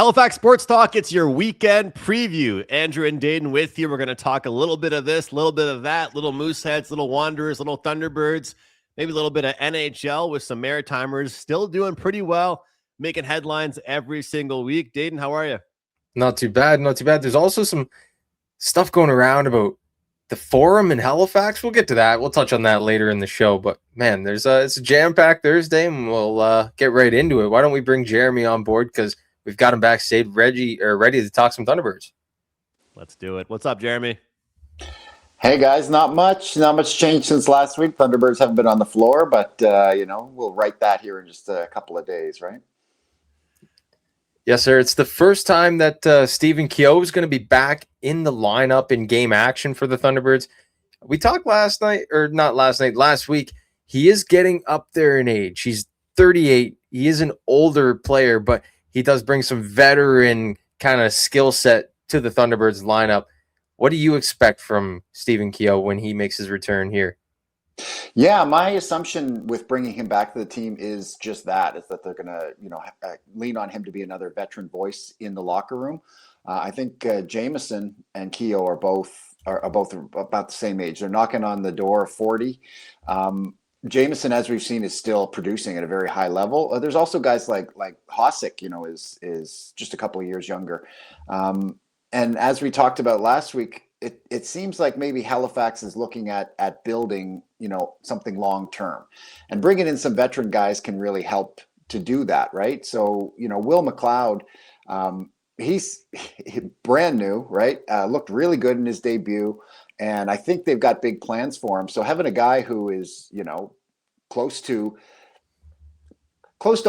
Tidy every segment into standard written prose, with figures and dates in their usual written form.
Halifax Sports Talk, it's your weekend preview. Andrew and Dayton with you. We're going to talk a little bit of this, a little bit of that, little Mooseheads, little Wanderers, little Thunderbirds, maybe a little bit of NHL with some Maritimers still doing pretty well, making headlines every single week. Dayton, how are you? Not too bad, not too bad. There's also some stuff going around about the Forum in Halifax. We'll get to that. We'll touch on that later in the show. But man, it's a jam-packed Thursday, and we'll get right into it. Why don't we bring Jeremy on board, because we've got him backstage ready to talk some Thunderbirds. Let's do it. What's up, Jeremy? Hey guys, not much changed since last week. Thunderbirds haven't been on the floor, but we'll write that here in just a couple of days, right? Yes, sir. It's the first time that Stephen Keogh is going to be back in the lineup in game action for the Thunderbirds. We talked last week. He is getting up there in age. He's 38. He is an older player, but he does bring some veteran kind of skill set to the Thunderbirds lineup. What do you expect from Stephen Keogh when he makes his return here? Yeah, my assumption with bringing him back to the team is just that, is that they're going to, lean on him to be another veteran voice in the locker room. I think Jameson and Keogh are both about the same age. They're knocking on the door of 40. Jameson, as we've seen, is still producing at a very high level. There's also guys like Hosick, is just a couple of years younger. And as we talked about last week, it seems like maybe Halifax is looking at building, something long term, and bringing in some veteran guys can really help to do that, right? So, Will McLeod, he's brand new, right? Looked really good in his debut, and I think they've got big plans for him. So having a guy who is, close to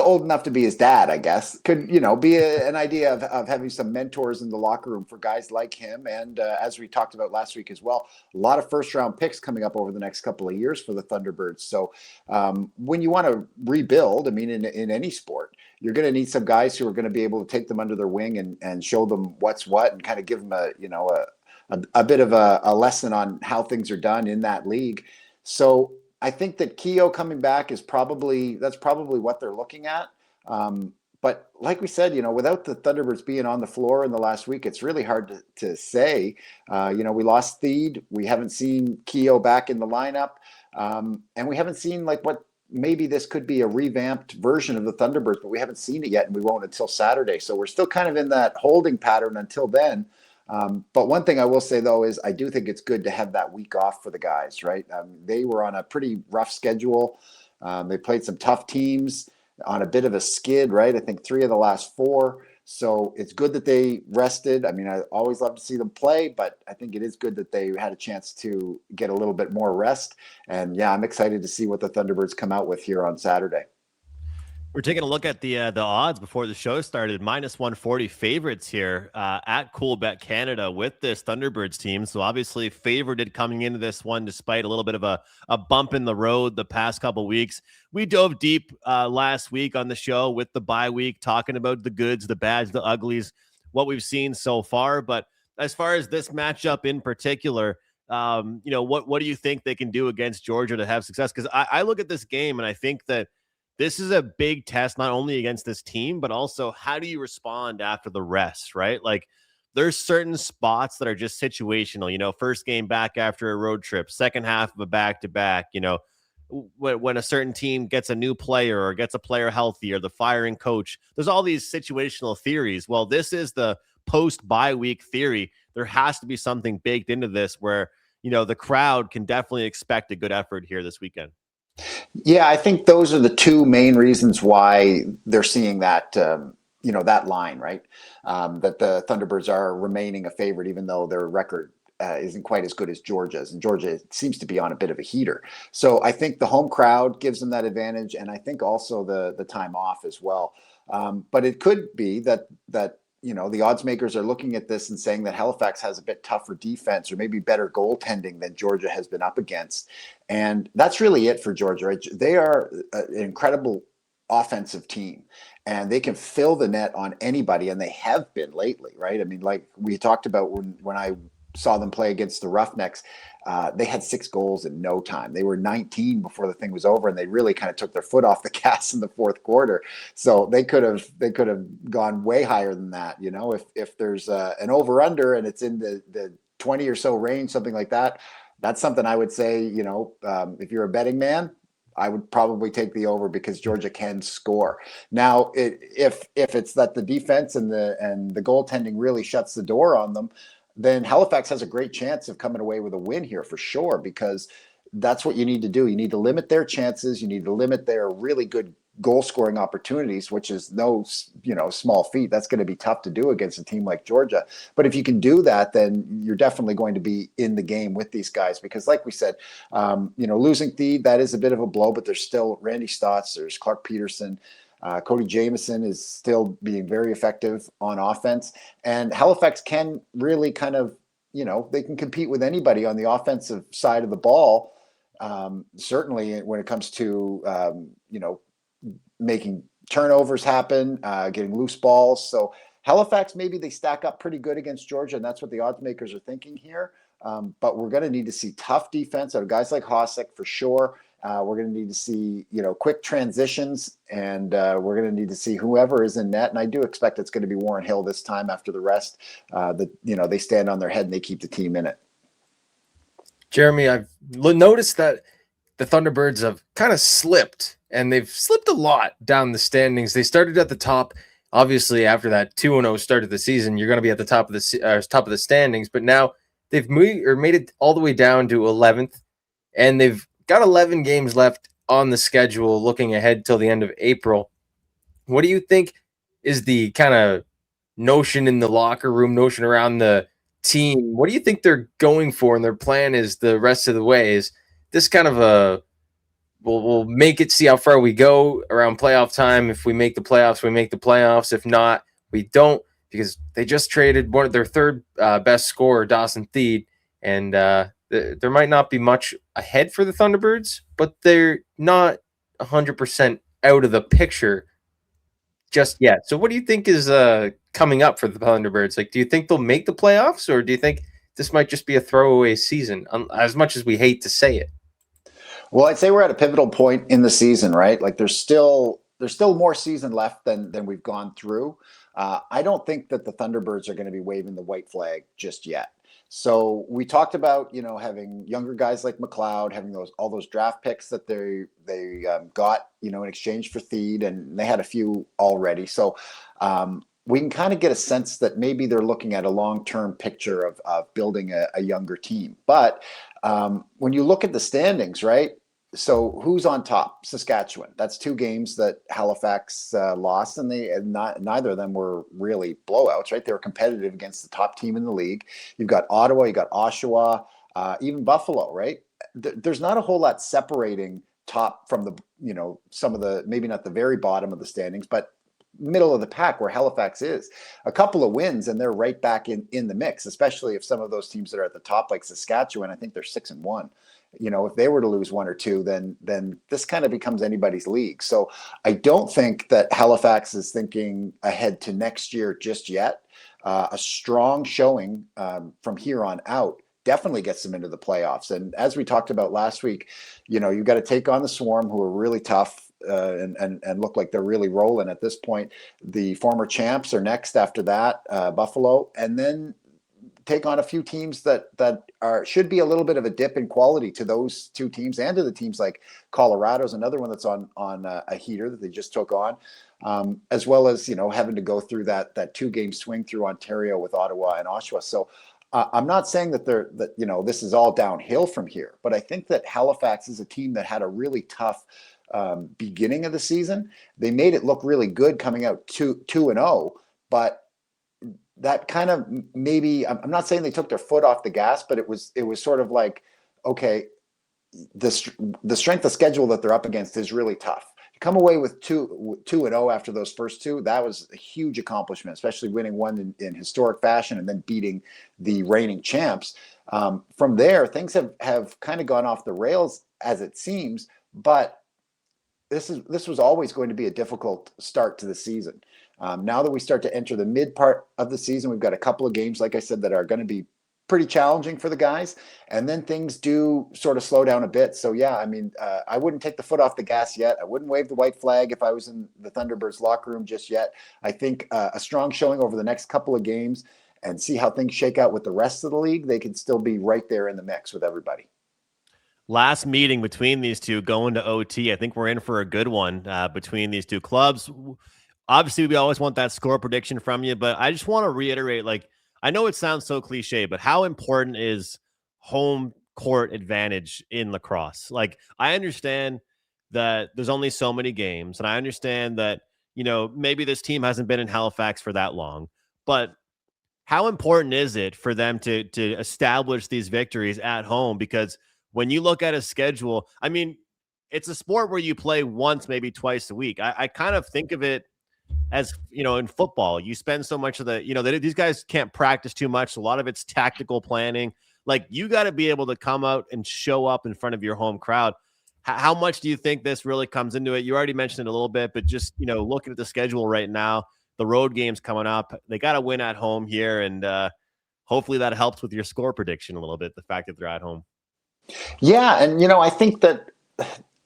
old enough to be his dad, I guess, could, be an idea of having some mentors in the locker room for guys like him. And as we talked about last week as well, a lot of first-round picks coming up over the next couple of years for the Thunderbirds. So when you want to rebuild, in any sport, you're going to need some guys who are going to be able to take them under their wing and show them what's what, and kind of give them a bit of a lesson on how things are done in that league. So I think that Keogh coming back that's probably what they're looking at. But like we said, without the Thunderbirds being on the floor in the last week, it's really hard to say. We lost Theed. We haven't seen Keogh back in the lineup. And we haven't seen what maybe this could be a revamped version of the Thunderbirds, but we haven't seen it yet, and we won't until Saturday. So we're still kind of in that holding pattern until then. But one thing I will say, though, is I do think it's good to have that week off for the guys, right? They were on a pretty rough schedule. They played some tough teams on a bit of a skid, right? I think 3 of the last 4. So it's good that they rested. I always love to see them play, but I think it is good that they had a chance to get a little bit more rest. And yeah, I'm excited to see what the Thunderbirds come out with here on Saturday. We're taking a look at the odds before the show started. -140 favorites here at Coolbet Canada with this Thunderbirds team. So obviously favored coming into this one, despite a little bit of a bump in the road the past couple weeks. We dove deep last week on the show with the bye week, talking about the goods, the bads, the uglies, what we've seen so far. But as far as this matchup in particular, what do you think they can do against Georgia to have success? Because I look at this game and I think that this is a big test, not only against this team, but also how do you respond after the rest, right? Like there's certain spots that are just situational, first game back after a road trip, second half of a back-to-back, when a certain team gets a new player or gets a player healthy or the firing coach, there's all these situational theories. Well, this is the post-bye week theory. There has to be something baked into this where, the crowd can definitely expect a good effort here this weekend. Yeah, I think those are the 2 main reasons why they're seeing that, that line, right? That the Thunderbirds are remaining a favorite, even though their record isn't quite as good as Georgia's. And Georgia seems to be on a bit of a heater. So I think the home crowd gives them that advantage. And I think also the time off as well. But it could be that the odds makers are looking at this and saying that Halifax has a bit tougher defense or maybe better goaltending than Georgia has been up against. And that's really it for Georgia, right? They are an incredible offensive team, and they can fill the net on anybody, and they have been lately, right? Like we talked about when I saw them play against the Roughnecks, they had 6 goals in no time. They were 19 before the thing was over, and they really kind of took their foot off the gas in the fourth quarter. So they could have gone way higher than that. You know, if there's an over under and it's in the 20 or so range, something like that, that's something I would say. You know, if you're a betting man, I would probably take the over because Georgia can score. Now, if it's that the defense and the goaltending really shuts the door on them, then Halifax has a great chance of coming away with a win here for sure, because that's what you need to do. You need to limit their chances. You need to limit their really good goal scoring opportunities, which is no, small feat. That's going to be tough to do against a team like Georgia. But if you can do that, then you're definitely going to be in the game with these guys, because like we said, losing Thede, that is a bit of a blow, but there's still Randy Stotts, there's Clark Peterson, Cody Jamieson is still being very effective on offense. And Halifax can really kind of, they can compete with anybody on the offensive side of the ball. Certainly when it comes to, making turnovers happen, getting loose balls. So Halifax, maybe they stack up pretty good against Georgia, and that's what the odds makers are thinking here. But we're going to need to see tough defense out of guys like Hossack for sure. We're going to need to see, quick transitions, and we're going to need to see whoever is in net. And I do expect it's going to be Warren Hill this time after the rest. They stand on their head and they keep the team in it. Jeremy, I've noticed that the Thunderbirds have kind of slipped, and they've slipped a lot down the standings. They started at the top. Obviously, after that 2-0 start of the season, you're going to be at the top of the standings. But now they've made it all the way down to 11th, and they've got 11 games left on the schedule looking ahead till the end of April. What do you think is the kind of notion in the locker room, notion around the team? What do you think they're going for, and their plan is the rest of the way? Is this kind of a we'll make it, see how far we go around playoff time? If we make the playoffs, we make the playoffs. If not, we don't, because they just traded one of their third best scorer, Dawson Thede, and there might not be much ahead for the Thunderbirds, but they're not 100% out of the picture just yet. So what do you think is coming up for the Thunderbirds? Like, do you think they'll make the playoffs, or do you think this might just be a throwaway season, as much as we hate to say it? Well, I'd say we're at a pivotal point in the season, right? Like there's still more season left than we've gone through. I don't think that the Thunderbirds are going to be waving the white flag just yet. So we talked about, having younger guys like McLeod, having all those draft picks that they got, in exchange for Thede, and they had a few already. So we can kind of get a sense that maybe they're looking at a long-term picture of building a younger team. But when you look at the standings, right? So who's on top? Saskatchewan. That's 2 games that Halifax lost, and neither of them were really blowouts, right? They were competitive against the top team in the league. You've got Ottawa, you got Oshawa, even Buffalo, right? There's not a whole lot separating top from the, some of the, maybe not the very bottom of the standings, but middle of the pack where Halifax is. A couple of wins and they're right back in the mix, especially if some of those teams that are at the top, like Saskatchewan, I think they're 6-1. If they were to lose 1 or 2, then this kind of becomes anybody's league. So I don't think that Halifax is thinking ahead to next year just yet. A strong showing from here on out definitely gets them into the playoffs. And as we talked about last week, you've got to take on the Swarm, who are really tough and look like they're really rolling at this point. The former champs are next after that, Buffalo, and then take on a few teams that should be a little bit of a dip in quality to those 2 teams, and to the teams like Colorado's another one that's on a heater that they just took on, as well as having to go through that 2-game swing through Ontario with Ottawa and Oshawa. So I'm not saying that this is all downhill from here, but I think that Halifax is a team that had a really tough beginning of the season. They made it look really good coming out 2-0, but that kind of, maybe, I'm not saying they took their foot off the gas, but it was sort of like, okay, the strength of schedule that they're up against is really tough. You come away with 2-0 after those first 2, that was a huge accomplishment, especially winning one in historic fashion and then beating the reigning champs. From there, things have kind of gone off the rails, as it seems, but this was always going to be a difficult start to the season. Now that we start to enter the mid part of the season, we've got a couple of games, like I said, that are going to be pretty challenging for the guys, and then things do sort of slow down a bit. So yeah, I mean, I wouldn't take the foot off the gas yet. I wouldn't wave the white flag if I was in the Thunderbirds locker room just yet. I think a strong showing over the next couple of games and see how things shake out with the rest of the league, they can still be right there in the mix with everybody. Last meeting between these two going to OT. I think we're in for a good one between these two clubs. Obviously, we always want that score prediction from you, but I just want to reiterate, like, I know it sounds so cliche, but how important is home court advantage in lacrosse? Like, I understand that there's only so many games, and I understand that, you know, maybe this team hasn't been in Halifax for that long, but how important is it for them to establish these victories at home? Because when you look at a schedule, I mean, it's a sport where you play once, maybe twice a week. I kind of think of it as, you know, in football, you spend so much of the, you know, these guys can't practice too much. A lot of it's tactical planning. Like, you got to be able to come out and show up in front of your home crowd. How much do you think this really comes into it? You already mentioned it a little bit, but just, you know, looking at the schedule right now, the road games coming up, they got to win at home here. And hopefully that helps with your score prediction a little bit, the fact that they're at home. Yeah, and you know, I think that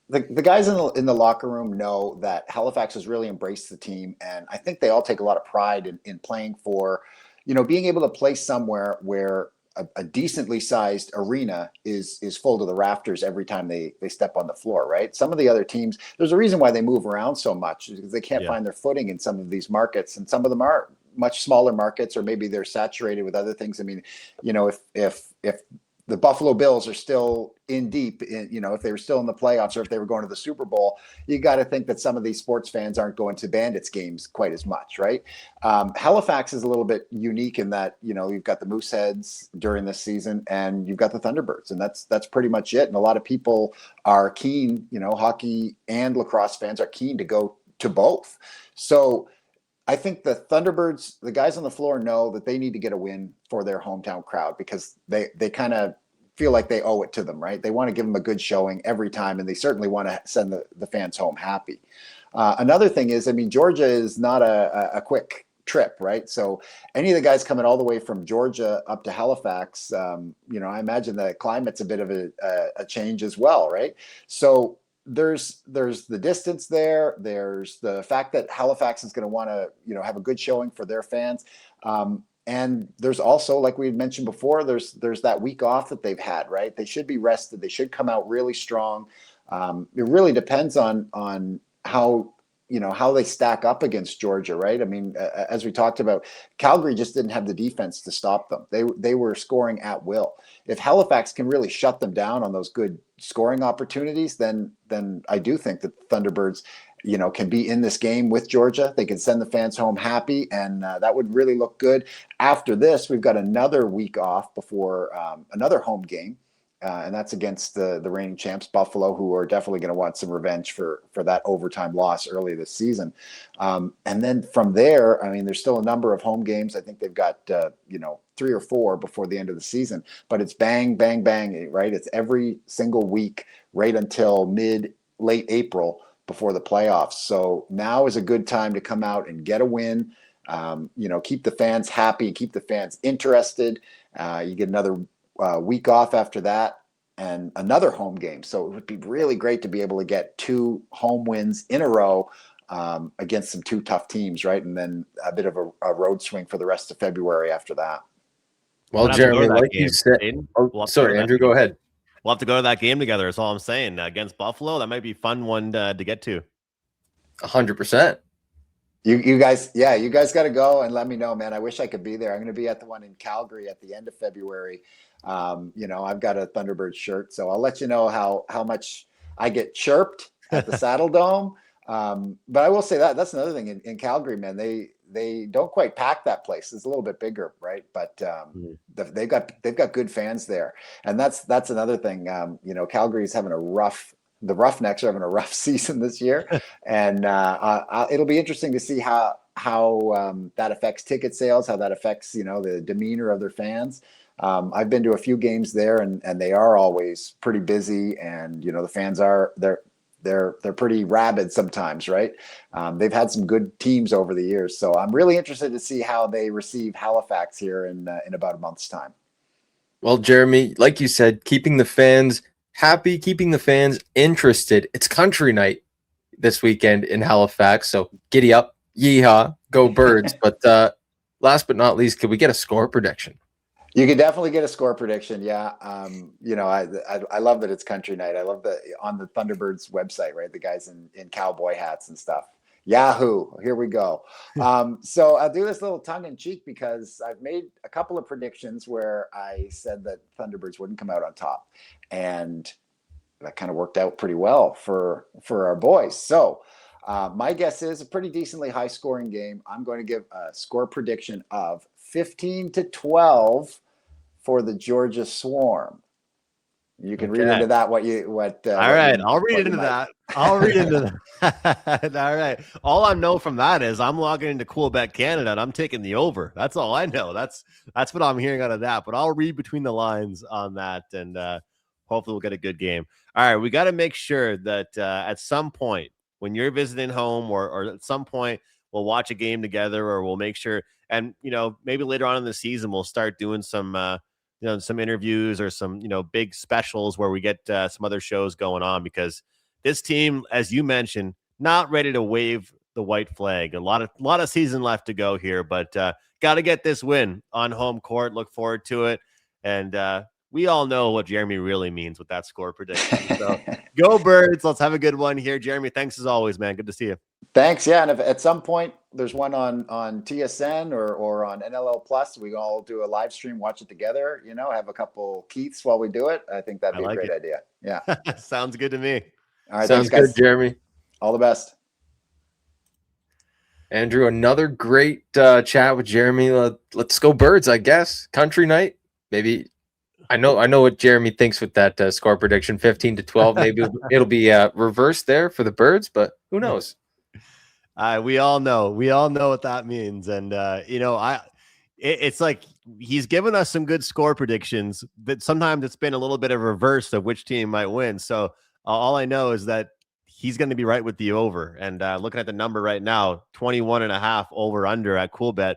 the guys in the locker room know that Halifax has really embraced the team, and I think they all take a lot of pride in playing for, you know, being able to play somewhere where a decently sized arena is full to the rafters every time they step on the floor, right? Some of the other teams, there's a reason why they move around so much, because they can't find their footing in some of these markets, and some of them are much smaller markets, or maybe they're saturated with other things. I mean, you know, if the Buffalo Bills are still in deep, you know, if they were still in the playoffs or if they were going to the Super Bowl, you got to think that some of these sports fans aren't going to Bandits games quite as much, right? Halifax is a little bit unique in that, you know, you've got the Mooseheads during this season and you've got the Thunderbirds, and that's pretty much it. And a lot of people are keen, you know, hockey and lacrosse fans are keen to go to both. So I think the Thunderbirds, the guys on the floor, know that they need to get a win for their hometown crowd, because they kind of feel like they owe it to them, right? They want to give them a good showing every time, and they certainly want to send the fans home happy. Another thing is, I mean, Georgia is not a quick trip, right? So any of the guys coming all the way from Georgia up to Halifax, you know, I imagine the climate's a bit of a change as well, right? So there's the distance there. There's the fact that Halifax is going to want to, you know, have a good showing for their fans. And there's also, like we had mentioned before, there's that week off that they've had, right? They should be rested. They should come out really strong. It really depends on how, you know, how they stack up against Georgia, right? I mean, as we talked about, Calgary just didn't have the defense to stop them. They were scoring at will. If Halifax can really shut them down on those good scoring opportunities, then I do think that Thunderbirds, you know, can be in this game with Georgia. They can send the fans home happy, and that would really look good. After this, we've got another week off before another home game. And that's against the reigning champs, Buffalo, who are definitely going to want some revenge for that overtime loss early this season. And then from there, I mean, there's still a number of home games. I think they've got, you know, 3 or 4 before the end of the season. But it's bang, bang, bang, right? It's every single week right until late April before the playoffs. So now is a good time to come out and get a win. You know, keep the fans happy, keep the fans interested. You get another week off after that and another home game. So it would be really great to be able to get 2 home wins in a row against some 2 tough teams, right? And then a bit of a road swing for the rest of February after that. Well, Jeremy, like you said, sorry, Andrew, go ahead. We'll have to go to that game together. That's all I'm saying. Against Buffalo, that might be a fun one to get to. 100%. You guys got to go and let me know, man. I wish I could be there. I'm going to be at the one in Calgary at the end of February. You know, I've got a Thunderbird shirt, so I'll let you know how much I get chirped at the Saddle Dome. But I will say that's another thing in Calgary, man. They don't quite pack that place. It's a little bit bigger, right? But they've got good fans there, and that's another thing. You know, Calgary's having the Roughnecks are having a rough season this year, and it'll be interesting to see how that affects ticket sales, how that affects, you know, the demeanor of their fans. I've been to a few games there, and they are always pretty busy, and you know, the fans they're pretty rabid sometimes, right? They've had some good teams over the years, so I'm really interested to see how they receive Halifax here in about a month's time. Well, Jeremy, like you said, keeping the fans happy, keeping the fans interested. It's country night this weekend in Halifax, so giddy up, yeehaw, go Birds. But last but not least, could we get a score prediction? You can definitely get a score prediction. Yeah. I love that it's country night. I love that on the Thunderbirds website, right? The guys in cowboy hats and stuff. Yahoo! Here we go. So I'll do this little tongue in cheek because I've made a couple of predictions where I said that Thunderbirds wouldn't come out on top, and that kind of worked out pretty well for our boys. So my guess is a pretty decently high scoring game. I'm going to give a score prediction of 15-12 for the Georgia Swarm. You can read into that all right, I'll read into that. I'll read into that. All right. All I know from that is I'm logging into Quebec, Canada, and I'm taking the over. That's all I know. That's what I'm hearing out of that. But I'll read between the lines on that, and hopefully we'll get a good game. All right, we got to make sure that at some point when you're visiting home, or at some point we'll watch a game together, or we'll make sure. And maybe later on in the season we'll start doing some. Some interviews or some, big specials where we get some other shows going on, because this team, as you mentioned, not ready to wave the white flag. A lot of season left to go here, but got to get this win on home court. Look forward to it. And we all know what Jeremy really means with that score prediction. So go Birds. Let's have a good one here. Jeremy, thanks as always, man. Good to see you. Thanks. Yeah. And if at some point there's one on TSN or on NLL Plus, we all do a live stream, watch it together, have a couple Keiths while we do it. I think that'd be a great idea. Yeah. Sounds good to me. All right. Sounds thanks, guys. good, Jeremy. All the best. Andrew, another great chat with Jeremy. Let's go Birds, I guess. Country night. Maybe I know what Jeremy thinks with that score prediction, 15-12. Maybe it'll be reversed there for the Birds, but who knows? We all know what that means. And, it's like he's given us some good score predictions, but sometimes it's been a little bit of reverse of which team might win. So all I know is that he's going to be right with the over. And looking at the number right now, 21.5 over under at Coolbet.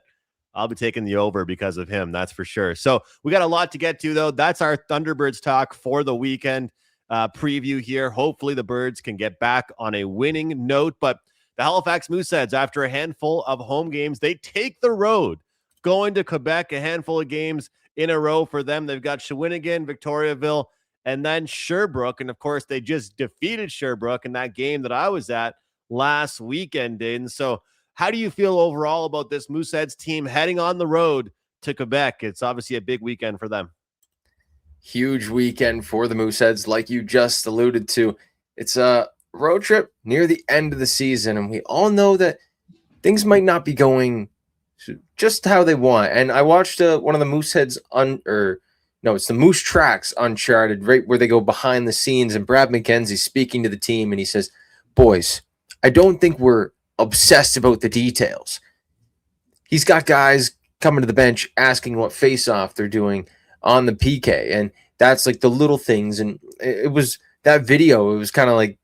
I'll be taking the over because of him. That's for sure. So we got a lot to get to, though. That's our Thunderbirds talk for the weekend preview here. Hopefully the Birds can get back on a winning note, but the Halifax Mooseheads, after a handful of home games, they take the road going to Quebec, a handful of games in a row for them. They've got Shawinigan, Victoriaville, and then Sherbrooke. And of course, they just defeated Sherbrooke in that game that I was at last weekend. And so how do you feel overall about this Mooseheads team heading on the road to Quebec? It's obviously a big weekend for them. Huge weekend for the Mooseheads, like you just alluded to. It's a road trip near the end of the season, and we all know that things might not be going just how they want. And I watched one of the Mooseheads it's the Moose Tracks Uncharted, right where they go behind the scenes, and Brad McKenzie speaking to the team, and he says, "Boys, I don't think we're obsessed about the details." He's got guys coming to the bench asking what face-off they're doing on the PK, and that's like the little things. And it was that video, it was kind of like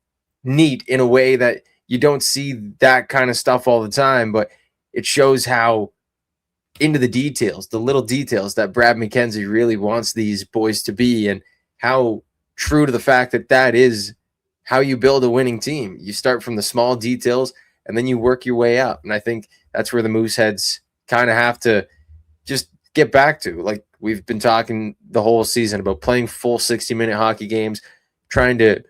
neat in a way that you don't see that kind of stuff all the time, but it shows how into the details, the little details that Brad McKenzie really wants these boys to be, and how true to the fact that is how you build a winning team. You start from the small details and then you work your way up. And I think that's where the Mooseheads kind of have to just get back to. Like we've been talking the whole season about playing full 60-minute hockey games, trying to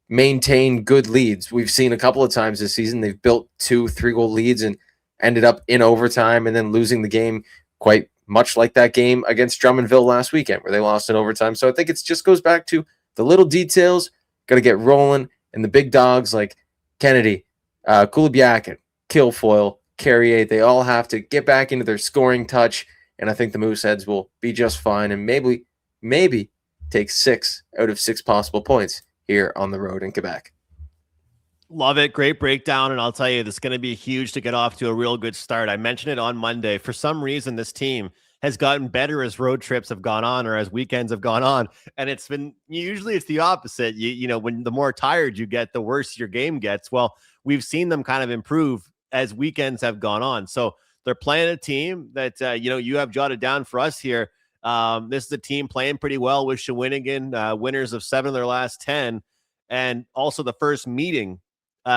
maintain good leads. We've seen a couple of times this season they've built 2-3 goal leads and ended up in overtime and then losing the game, quite much like that game against Drummondville last weekend where they lost in overtime. So I think it just goes back to the little details, got to get rolling, and the big dogs like Kennedy, Kulibiakin, Kilfoyle, Carrier, they all have to get back into their scoring touch, and I think the Mooseheads will be just fine and maybe take 6 out of 6 possible points here on the road in Quebec. Love it. Great breakdown. And I'll tell you, this is going to be huge to get off to a real good start. I mentioned it on Monday. For some reason, this team has gotten better as road trips have gone on or as weekends have gone on. And it's been, usually it's the opposite. You know, when the more tired you get, the worse your game gets. Well, we've seen them kind of improve as weekends have gone on. So they're playing a team that, you have jotted down for us here This is a team playing pretty well with Shawinigan, winners of 7 of their last 10, and also the first meeting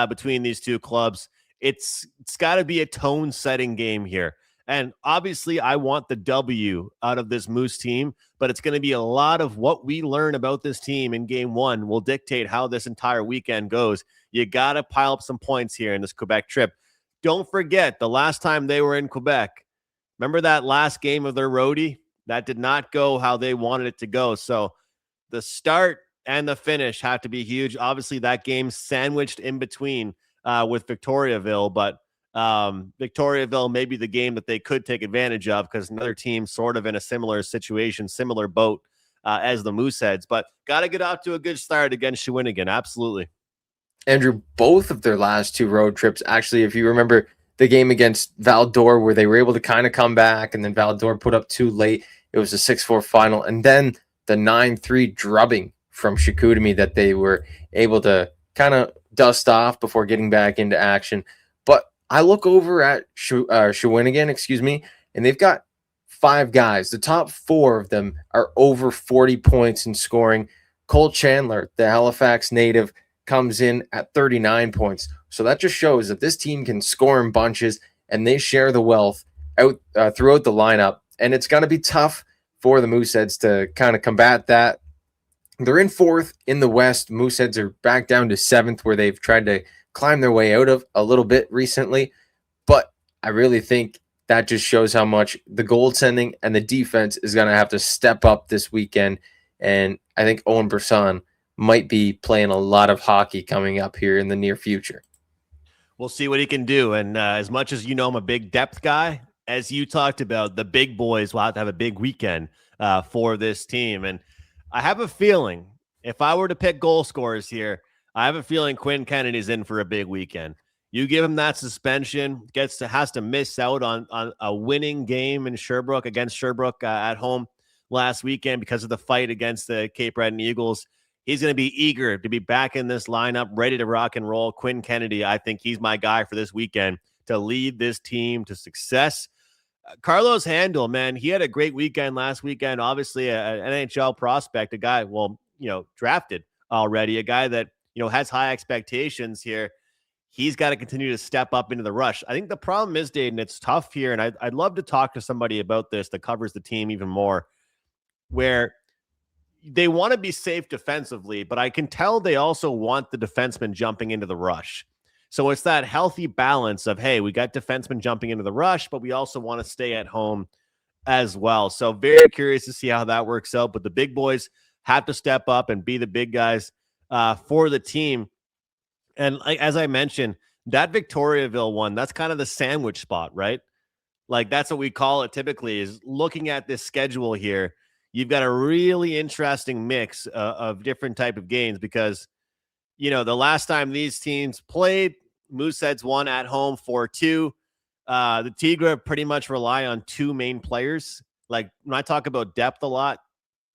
between these two clubs. It's got to be a tone-setting game here. And obviously, I want the W out of this Moose team, but it's going to be a lot of what we learn about this team in game one will dictate how this entire weekend goes. You got to pile up some points here in this Quebec trip. Don't forget, the last time they were in Quebec, remember that last game of their roadie? That did not go how they wanted it to go. So the start and the finish have to be huge. Obviously, that game sandwiched in between with Victoriaville, but Victoriaville may be the game that they could take advantage of because another team sort of in a similar situation, similar boat as the Mooseheads, but got to get off to a good start against Shawinigan. Absolutely. Andrew, both of their last 2 road trips, actually, if you remember the game against Val-d'Or where they were able to kind of come back and then Val-d'Or put up 2 late, it was a 6-4 final, and then the 9-3 drubbing from Chicoutimi that they were able to kind of dust off before getting back into action. But I look over at Shawinigan, and they've got 5 guys. The top 4 of them are over 40 points in scoring. Cole Chandler, the Halifax native, comes in at 39 points. So that just shows that this team can score in bunches, and they share the wealth out throughout the lineup. And it's going to be tough for the Mooseheads to kind of combat that. They're in 4th in the West. Mooseheads are back down to 7th, where they've tried to climb their way out of a little bit recently. But I really think that just shows how much the goaltending and the defense is going to have to step up this weekend. And I think Owen Brisson might be playing a lot of hockey coming up here in the near future. We'll see what he can do. And as much as you know I'm a big depth guy, as you talked about, the big boys will have to have a big weekend for this team. And I have a feeling if I were to pick goal scorers here, I have a feeling Quinn Kennedy's in for a big weekend. You give him that suspension, has to miss out on a winning game in Sherbrooke against Sherbrooke at home last weekend because of the fight against the Cape Breton Eagles. He's going to be eager to be back in this lineup, ready to rock and roll. Quinn Kennedy, I think he's my guy for this weekend to lead this team to success. Carlos Handel, man, he had a great weekend last weekend. Obviously, an NHL prospect, a guy, drafted already, a guy that, has high expectations here. He's got to continue to step up into the rush. I think the problem is, Dayton, it's tough here, and I'd love to talk to somebody about this that covers the team even more, where they want to be safe defensively, but I can tell they also want the defenseman jumping into the rush. So it's that healthy balance of, hey, we got defensemen jumping into the rush, but we also want to stay at home as well. So very curious to see how that works out. But the big boys have to step up and be the big guys for the team. And as I mentioned, that Victoriaville one, that's kind of the sandwich spot, right? Like that's what we call it typically, is looking at this schedule here. You've got a really interesting mix of different type of games because, the last time these teams played, Mooseheads won at home 4-2. The Tigres pretty much rely on 2 main players. Like when I talk about depth a lot,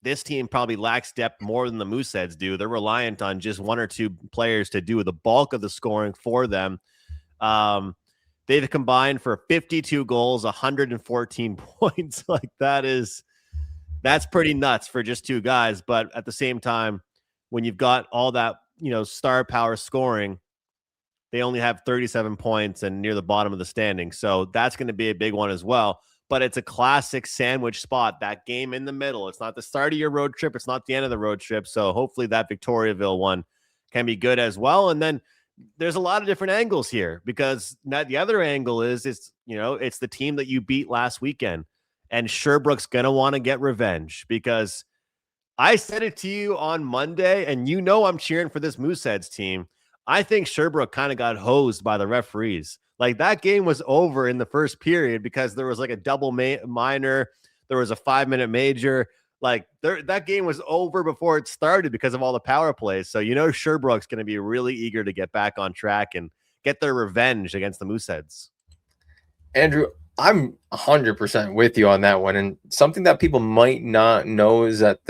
this team probably lacks depth more than the Mooseheads do. They're reliant on just 1 or 2 players to do the bulk of the scoring for them. They've combined for 52 goals, 114 points. Like that's pretty nuts for just 2 guys. But at the same time, when you've got all that, star power scoring, they only have 37 points and near the bottom of the standing. So that's going to be a big one as well. But it's a classic sandwich spot, that game in the middle. It's not the start of your road trip. It's not the end of the road trip. So hopefully that Victoriaville one can be good as well. And then there's a lot of different angles here because the other angle is it's the team that you beat last weekend. And Sherbrooke's going to want to get revenge because I said it to you on Monday, and I'm cheering for this Mooseheads team. I think Sherbrooke kind of got hosed by the referees. Like that game was over in the first period because there was like a double minor. There was a 5-minute major. Like that game was over before it started because of all the power plays. So, Sherbrooke's going to be really eager to get back on track and get their revenge against the Mooseheads. Andrew, I'm 100% with you on that one. And something that people might not know is that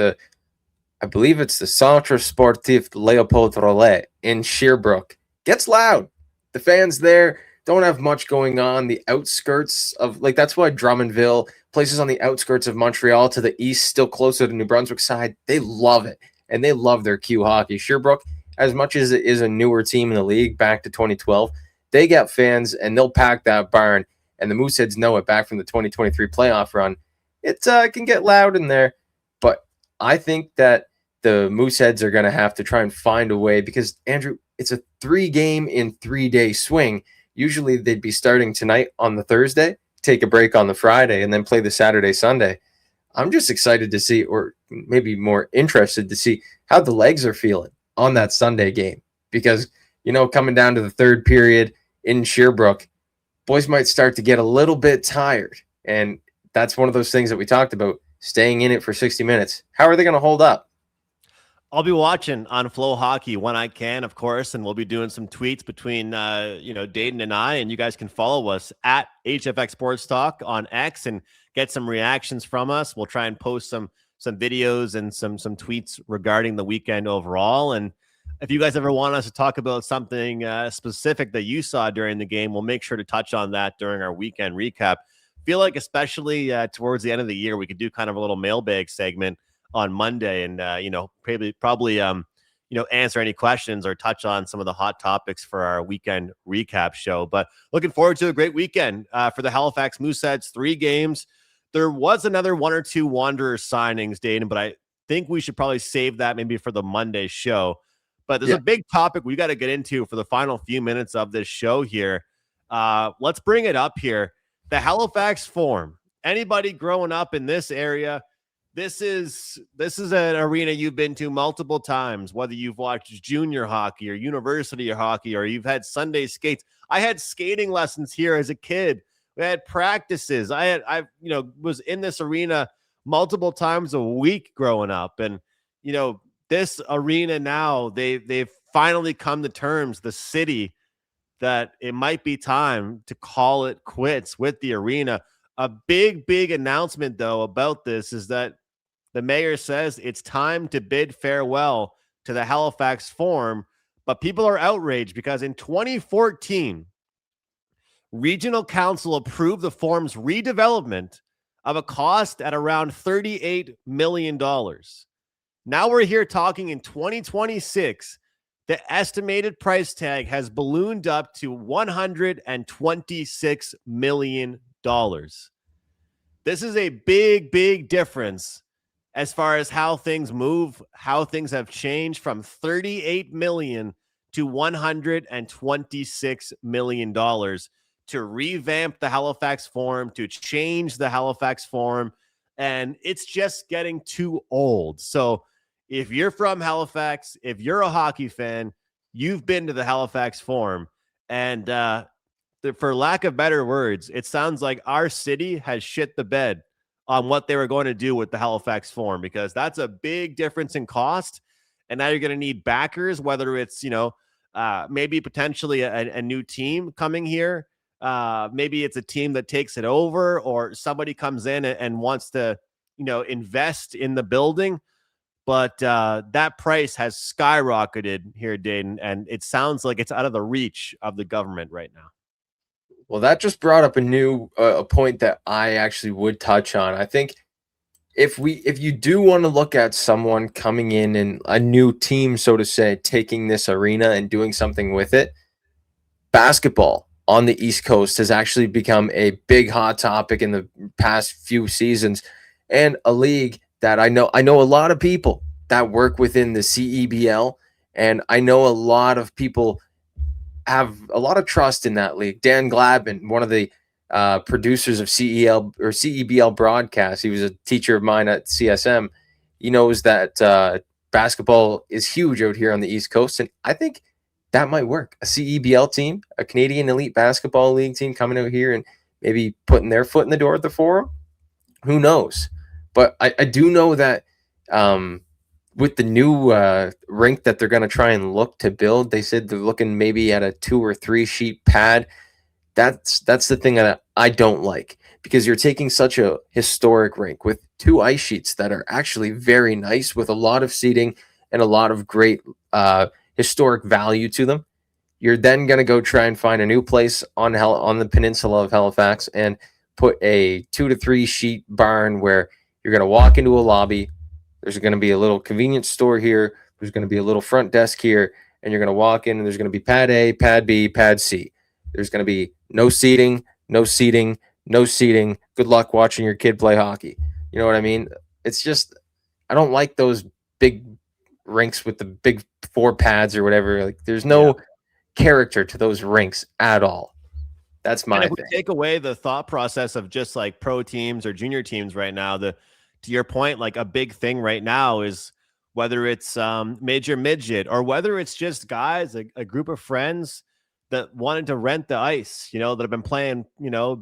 I believe it's the Centre Sportif Leopold Rollet in Sherbrooke gets loud. The fans there, don't have much going on. The outskirts of, like, that's why Drummondville, places on the outskirts of Montreal to the east, still closer to New Brunswick side, they love it. And they love their Q hockey. Sherbrooke, as much as it is a newer team in the league back to 2012, they got fans and they'll pack that barn. And the Mooseheads know it back from the 2023 playoff run. It can get loud in there. But I think that the Mooseheads are going to have to try and find a way because, Andrew, it's a 3-game in 3-day swing. Usually they'd be starting tonight on the Thursday, take a break on the Friday, and then play the Saturday, Sunday. I'm just excited to see, or maybe more interested to see, how the legs are feeling on that Sunday game. Because, coming down to the third period in Sherbrooke, boys might start to get a little bit tired. And that's one of those things that we talked about, staying in it for 60 minutes. How are they going to hold up? I'll be watching on Flow Hockey when I can, of course, and we'll be doing some tweets between, Dayton and I, and you guys can follow us at HFX Sports Talk on X and get some reactions from us. We'll try and post some videos and some tweets regarding the weekend overall. And if you guys ever want us to talk about something specific that you saw during the game, we'll make sure to touch on that during our weekend recap. Feel like especially towards the end of the year, we could do kind of a little mailbag segment on Monday and, probably answer any questions or touch on some of the hot topics for our weekend recap show. But looking forward to a great weekend for the Halifax Mooseheads. 3 games. There was another 1 or 2 Wanderers signings, Dayton, but I think we should probably save that maybe for the Monday show. But there's a big topic we got to get into for the final few minutes of this show here. Let's bring it up here. The Halifax Forum. Anybody growing up in this area, this is an arena you've been to multiple times, whether you've watched junior hockey or university hockey, or you've had Sunday skates. I had skating lessons here as a kid. We had practices. I was in this arena multiple times a week growing up. And, this arena now, they've finally come to terms, the city, that it might be time to call it quits with the arena. A big announcement, though, about this is that the mayor says it's time to bid farewell to the Halifax Forum, but people are outraged because in 2014, Regional Council approved the Forum's redevelopment of a cost at around $38 million. Now we're here talking in 2026, the estimated price tag has ballooned up to $126 million. This is a big difference as far as how things move, how things have changed from $38 million to $126 million to revamp the Halifax Forum, to change the Halifax Forum, and it's just getting too old. So if you're from Halifax, if you're a hockey fan, you've been to the Halifax Forum, and for lack of better words, it sounds like our city has shit the bed on what they were going to do with the Halifax Forum, because that's a big difference in cost. And now you're going to need backers, whether it's, maybe potentially a new team coming here. Maybe it's a team that takes it over, or somebody comes in and wants to, invest in the building. But that price has skyrocketed here, Dayton, and it sounds like it's out of the reach of the government right now. Well, that just brought up a new a point that I actually would touch on. I think if you do want to look at someone coming in and a new team, so to say, taking this arena and doing something with it, basketball on the East Coast has actually become a big hot topic in the past few seasons, and a league that I know a lot of people that work within the CEBL, and I know a lot of people have a lot of trust in that league. Dan Gladman, one of the producers of CEBL broadcasts, he was a teacher of mine at CSM. He knows that basketball is huge out here on the East Coast, and I think that might work. A CEBL team, a Canadian Elite Basketball League team coming out here and maybe putting their foot in the door at the Forum. Who knows? But I do know that with the new rink that they're going to try and look to build, they said they're looking maybe at a 2 or 3 sheet pad. That's the thing that I don't like, because you're taking such a historic rink with 2 ice sheets that are actually very nice with a lot of seating and a lot of great historic value to them. You're then going to go try and find a new place on the peninsula of Halifax and put a 2 to 3 sheet barn where you're going to walk into a lobby. There's going to be a little convenience store here. There's going to be a little front desk here, and you're going to walk in and there's going to be pad A, pad B, pad C. There's going to be no seating, no seating, no seating. Good luck watching your kid play hockey. You know what I mean? It's just, I don't like those big rinks with the big 4 pads or whatever. Like, there's no character to those rinks at all. That's my and if thing. we take away the thought process of just like pro teams or junior teams right now, to your point, like a big thing right now is whether it's major midget or whether it's just guys, a group of friends that wanted to rent the ice, that have been playing,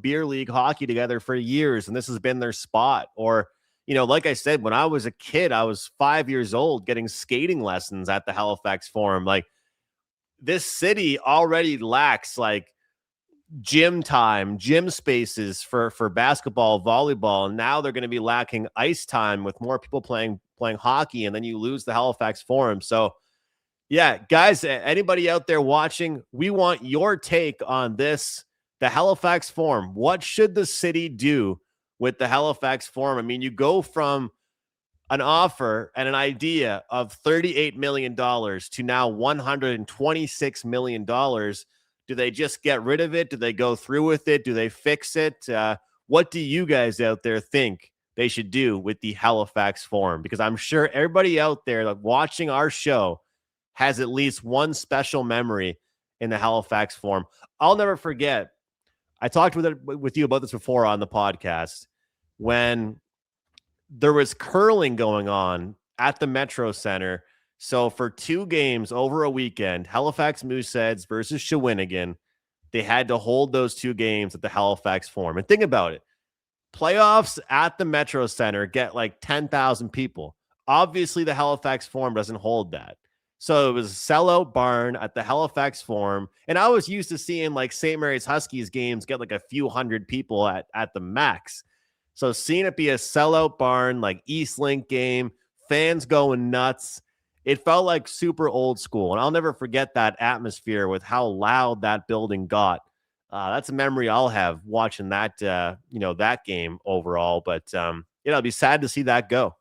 beer league hockey together for years, and this has been their spot. Or, like I said, when I was a kid, I was 5 years old getting skating lessons at the Halifax Forum. Like, this city already lacks like gym time, gym spaces for basketball, volleyball, and now they're going to be lacking ice time with more people playing hockey, and then you lose the Halifax Forum. So yeah, guys, anybody out there watching, we want your take on this, the Halifax Forum. What should the city do with the Halifax Forum? I mean, you go from an offer and an idea of $38 million to now $126 million. Do they just get rid of it? Do they go through with it? Do they fix it? What do you guys out there think they should do with the Halifax Forum? Because I'm sure everybody out there watching our show has at least one special memory in the Halifax Forum. I'll never forget. I talked with you about this before on the podcast when there was curling going on at the Metro Center. So for 2 games over a weekend, Halifax Mooseheads versus Shawinigan, they had to hold those 2 games at the Halifax Forum. And think about it. Playoffs at the Metro Center get like 10,000 people. Obviously, the Halifax Forum doesn't hold that. So it was a sellout barn at the Halifax Forum. And I was used to seeing like St. Mary's Huskies games get like a few hundred people at the max. So seeing it be a sellout barn, like East Link game, fans going nuts, it felt like super old school. And I'll never forget that atmosphere with how loud that building got. That's a memory I'll have watching that, that game overall. But, it'll be sad to see that go.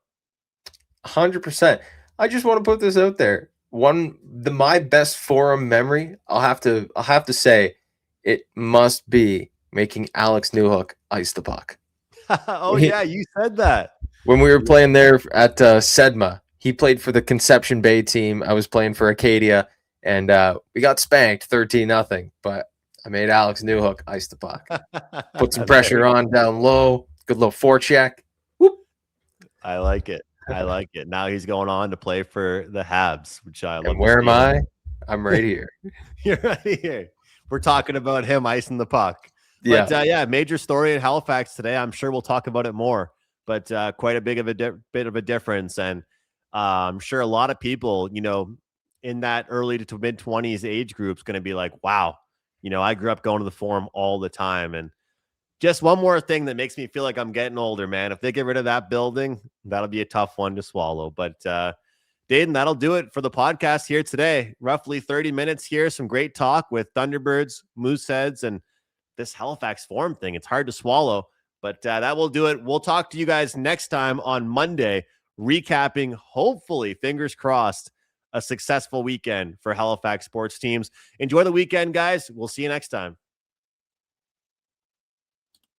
100%. I just want to put this out there. My best Forum memory, I'll have to say, it must be making Alex Newhook ice the puck. Oh, yeah, you said that. When we were playing there at Sedma, he played for the Conception Bay team. I was playing for Acadia, and we got spanked 13-0. But I made Alex Newhook ice the puck. Put some pressure on down low. Good little forecheck. Whoop. I like it. Now he's going on to play for the Habs, which I love. And where am I? I'm right here. You're right here. We're talking about him icing the puck. Yeah. But major story in Halifax today. I'm sure we'll talk about it more, but quite a bit of a difference. And I'm sure a lot of people, in that early to mid 20s age group is going to be like, wow, I grew up going to the Forum all the time. And just one more thing that makes me feel like I'm getting older, man. If they get rid of that building, that'll be a tough one to swallow. But Dayton, that'll do it for the podcast here today. Roughly 30 minutes here. Some great talk with Thunderbirds, Mooseheads, and this Halifax Forum thing. It's hard to swallow, but that will do it. We'll talk to you guys next time on Monday, recapping, hopefully, fingers crossed, a successful weekend for Halifax sports teams. Enjoy the weekend, guys. We'll see you next time.